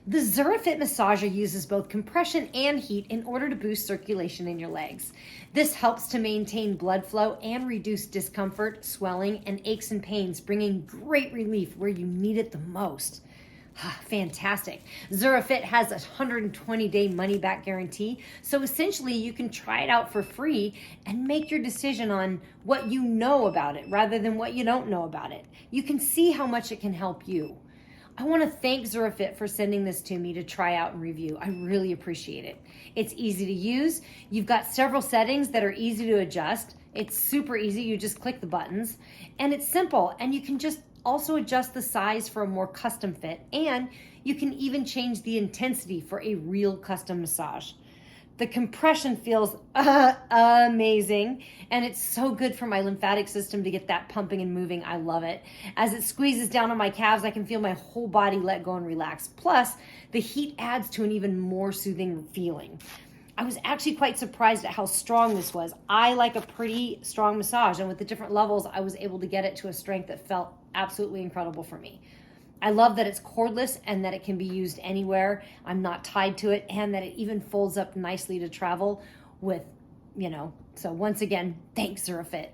The Zurafit massager uses both compression and heat in order to boost circulation in your legs. This helps to maintain blood flow and reduce discomfort, swelling, and aches and pains, bringing great relief where you need it the most. Fantastic. Zurafit has a 120-day money-back guarantee, so essentially you can try it out for free and make your decision on what you know about it rather than what you don't know about it. You can see how much it can help you. I want to thank Zurafit for sending this to me to try out and review. I really appreciate it. It's easy to use. You've got several settings that are easy to adjust. It's super easy. You just click the buttons, and it's simple, and you can just also adjust the size for a more custom fit, and you can even change the intensity for a real custom massage. The compression feels amazing, and it's so good for my lymphatic system to get that pumping and moving. I love it. As it squeezes down on my calves, I can feel my whole body let go and relax. Plus, the heat adds to an even more soothing feeling. I was actually quite surprised at how strong this was. I like a pretty strong massage, and with the different levels, I was able to get it to a strength that felt absolutely incredible for me. I love that it's cordless and that it can be used anywhere. I'm not tied to it, and that it even folds up nicely to travel with, So once again, thanks, Zurafit.